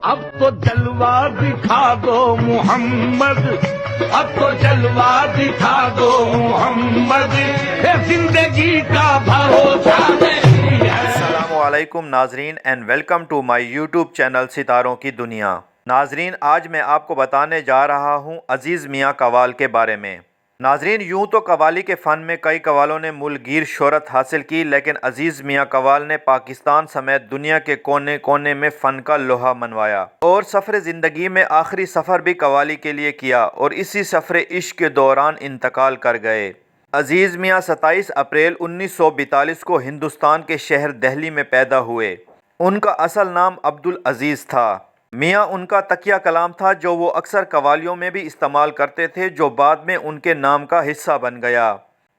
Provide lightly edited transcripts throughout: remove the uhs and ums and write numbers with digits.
اب تو جلوہ دکھا دو محمد، اب تو جلوہ دکھا دو محمد، زندگی کا بھروسہ نہیں ہے۔ السلام علیکم ناظرین and welcome to my YouTube channel ستاروں کی دنیا۔ ناظرین، آج میں آپ کو بتانے جا رہا ہوں عزیز میاں قوال کے بارے میں۔ ناظرین، یوں تو قوالی کے فن میں کئی قوالوں نے ملک گیر شہرت حاصل کی، لیکن عزیز میاں قوال نے پاکستان سمیت دنیا کے کونے کونے میں فن کا لوہا منوایا اور سفر زندگی میں آخری سفر بھی قوالی کے لیے کیا اور اسی سفر عشق کے دوران انتقال کر گئے۔ عزیز میاں 27 اپریل 1942 کو ہندوستان کے شہر دہلی میں پیدا ہوئے۔ ان کا اصل نام عبدالعزیز تھا۔ میاں ان کا تکیہ کلام تھا جو وہ اکثر قوالیوں میں بھی استعمال کرتے تھے، جو بعد میں ان کے نام کا حصہ بن گیا۔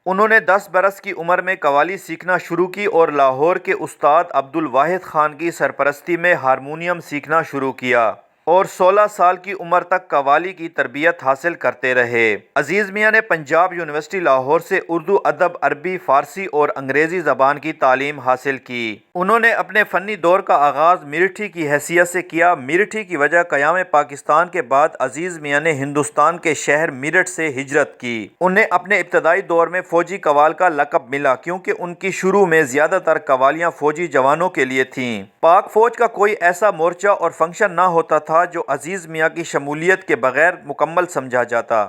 انہوں نے 10 برس کی عمر میں قوالی سیکھنا شروع کی اور لاہور کے استاد عبدالواحد خان کی سرپرستی میں ہارمونیم سیکھنا شروع کیا اور 16 سال کی عمر تک قوالی کی تربیت حاصل کرتے رہے۔ عزیز میاں نے پنجاب یونیورسٹی لاہور سے اردو ادب، عربی، فارسی اور انگریزی زبان کی تعلیم حاصل کی۔ انہوں نے اپنے فنی دور کا آغاز میرٹھی کی حیثیت سے کیا۔ میرٹھی کی وجہ قیام پاکستان کے بعد عزیز میاں نے ہندوستان کے شہر میرٹھ سے ہجرت کی۔ انہیں اپنے ابتدائی دور میں فوجی قوال کا لقب ملا کیونکہ ان کی شروع میں زیادہ تر قوالیاں فوجی جوانوں کے لیے تھیں۔ پاک فوج کا کوئی ایسا مورچہ اور فنکشن نہ ہوتا تھا جو عزیز میاں کی شمولیت کے بغیر مکمل سمجھا جاتا۔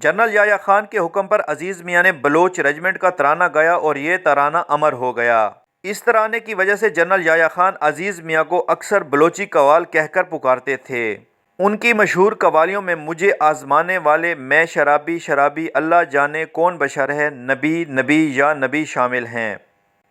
جنرل یحییٰ خان کے حکم پر عزیز میاں نے بلوچ ریجمنٹ کا ترانہ گایا اور یہ ترانہ امر ہو گیا۔ اس ترانے کی وجہ سے جنرل یحییٰ خان عزیز میاں کو اکثر بلوچی قوال کہہ کر پکارتے تھے۔ ان کی مشہور قوالیوں میں مجھے آزمانے والے، میں شرابی شرابی، اللہ جانے کون بشر ہے، نبی نبی یا نبی شامل ہیں۔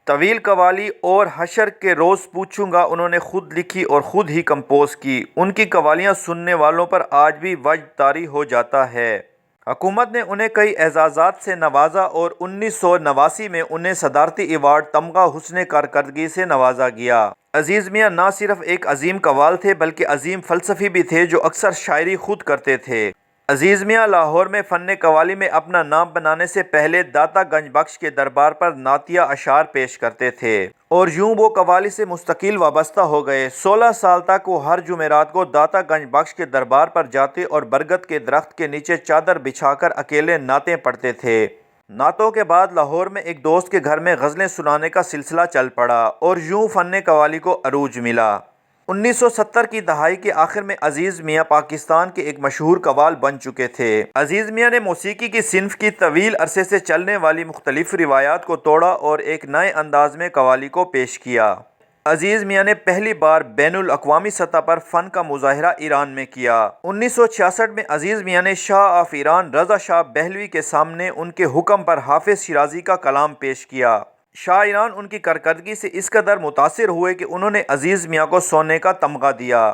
طویل قوالی اور حشر کے روز پوچھوں گا انہوں نے خود لکھی اور خود ہی کمپوز کی۔ ان کی قوالیاں سننے والوں پر آج بھی وجد طاری ہو جاتا ہے۔ حکومت نے انہیں کئی اعزازات سے نوازا اور 1989 میں انہیں صدارتی ایوارڈ تمغہ حسن کارکردگی سے نوازا گیا۔ عزیز میاں نہ صرف ایک عظیم قوال تھے بلکہ عظیم فلسفی بھی تھے جو اکثر شاعری خود کرتے تھے۔ عزیز میاں لاہور میں فن قوالی میں اپنا نام بنانے سے پہلے داتا گنج بخش کے دربار پر نعتیہ اشعار پیش کرتے تھے اور یوں وہ قوالی سے مستقل وابستہ ہو گئے۔ 16 سال تک وہ ہر جمعرات کو داتا گنج بخش کے دربار پر جاتے اور برگد کے درخت کے نیچے چادر بچھا کر اکیلے نعتیں پڑھتے تھے۔ نعتوں کے بعد لاہور میں ایک دوست کے گھر میں غزلیں سنانے کا سلسلہ چل پڑا اور یوں فن قوالی کو عروج ملا۔ 1970 کی دہائی کے آخر میں عزیز میاں پاکستان کے ایک مشہور قوال بن چکے تھے۔ عزیز میاں نے موسیقی کی صنف کی طویل عرصے سے چلنے والی مختلف روایات کو توڑا اور ایک نئے انداز میں قوالی کو پیش کیا۔ عزیز میاں نے پہلی بار بین الاقوامی سطح پر فن کا مظاہرہ ایران میں کیا۔ 1966 میں عزیز میاں نے شاہ آف ایران رضا شاہ بہلوی کے سامنے ان کے حکم پر حافظ شیرازی کا کلام پیش کیا۔ شاہ ایران ان کی کارکردگی سے اس قدر متاثر ہوئے کہ انہوں نے عزیز میاں کو سونے کا تمغہ دیا۔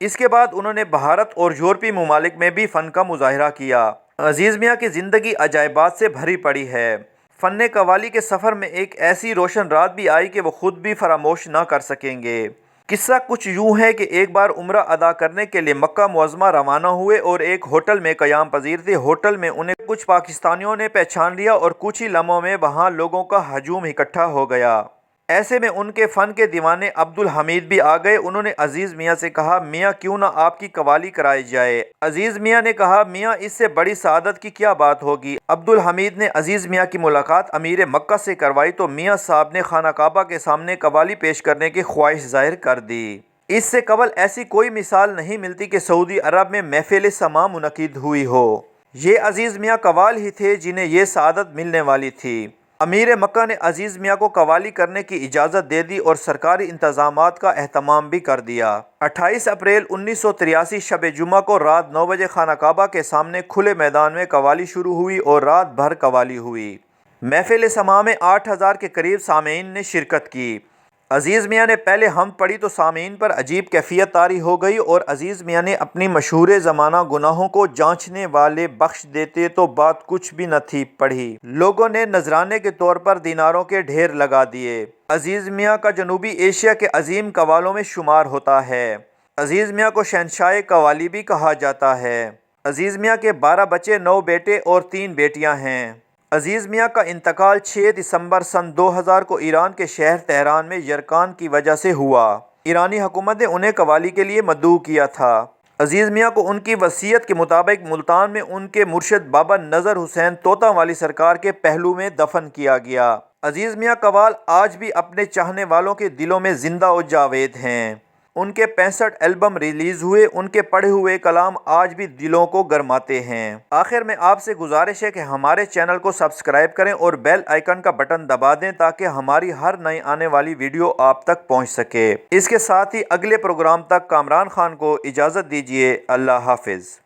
اس کے بعد انہوں نے بھارت اور یورپی ممالک میں بھی فن کا مظاہرہ کیا۔ عزیز میاں کی زندگی عجائبات سے بھری پڑی ہے۔ فن قوالی کے سفر میں ایک ایسی روشن رات بھی آئی کہ وہ خود بھی فراموش نہ کر سکیں گے۔ قصہ کچھ یوں ہے کہ ایک بار عمرہ ادا کرنے کے لیے مکہ معظمہ روانہ ہوئے اور ایک ہوٹل میں قیام پذیر تھے۔ ہوٹل میں انہیں کچھ پاکستانیوں نے پہچان لیا اور کچھ ہی لمحوں میں وہاں لوگوں کا ہجوم اکٹھا ہو گیا۔ ایسے میں ان کے فن کے دیوانے عبدالحمید بھی آ گئے۔ انہوں نے عزیز میاں سے کہا، میاں کیوں نہ آپ کی قوالی کرائی جائے؟ عزیز میاں نے کہا، میاں اس سے بڑی سعادت کی کیا بات ہوگی؟ عبدالحمید نے عزیز میاں کی ملاقات امیر مکہ سے کروائی تو میاں صاحب نے خانہ کعبہ کے سامنے قوالی پیش کرنے کی خواہش ظاہر کر دی۔ اس سے قبل ایسی کوئی مثال نہیں ملتی کہ سعودی عرب میں محفل سماع منعقد ہوئی ہو۔ یہ عزیز میاں قوال ہی تھے جنہیں یہ سعادت ملنے والی تھی۔ امیر مکہ نے عزیز میاں کو قوالی کرنے کی اجازت دے دی اور سرکاری انتظامات کا اہتمام بھی کر دیا۔ 28 اپریل 1983 شب جمعہ کو رات 9 بجے خانہ کعبہ کے سامنے کھلے میدان میں قوالی شروع ہوئی اور رات بھر قوالی ہوئی۔ محفل سماع میں 8000 کے قریب سامعین نے شرکت کی۔ عزیز میاں نے پہلے حمد پڑھی تو سامعین پر عجیب کیفیت طاری ہو گئی اور عزیز میاں نے اپنی مشہور زمانہ گناہوں کو جانچنے والے بخش دیتے تو بات کچھ بھی نہ تھی پڑھی۔ لوگوں نے نذرانے کے طور پر دیناروں کے ڈھیر لگا دیے۔ عزیز میاں کا جنوبی ایشیا کے عظیم قوالوں میں شمار ہوتا ہے۔ عزیز میاں کو شہنشاہ قوالی بھی کہا جاتا ہے۔ عزیز میاں کے 12 بچے، 9 بیٹے اور 3 بیٹیاں ہیں۔ عزیز میاں کا انتقال 6 دسمبر سن 2000 کو ایران کے شہر تہران میں یرقان کی وجہ سے ہوا۔ ایرانی حکومت نے انہیں قوالی کے لیے مدعو کیا تھا۔ عزیز میاں کو ان کی وصیت کے مطابق ملتان میں ان کے مرشد بابا نذر حسین طوطا والی سرکار کے پہلو میں دفن کیا گیا۔ عزیز میاں قوال آج بھی اپنے چاہنے والوں کے دلوں میں زندہ و جاوید ہیں۔ ان کے 65 البم ریلیز ہوئے، ان کے پڑھے ہوئے کلام آج بھی دلوں کو گرماتے ہیں۔ آخر میں آپ سے گزارش ہے کہ ہمارے چینل کو سبسکرائب کریں اور بیل آئیکن کا بٹن دبا دیں تاکہ ہماری ہر نئی آنے والی ویڈیو آپ تک پہنچ سکے۔ اس کے ساتھ ہی اگلے پروگرام تک کامران خان کو اجازت دیجیے۔ اللہ حافظ۔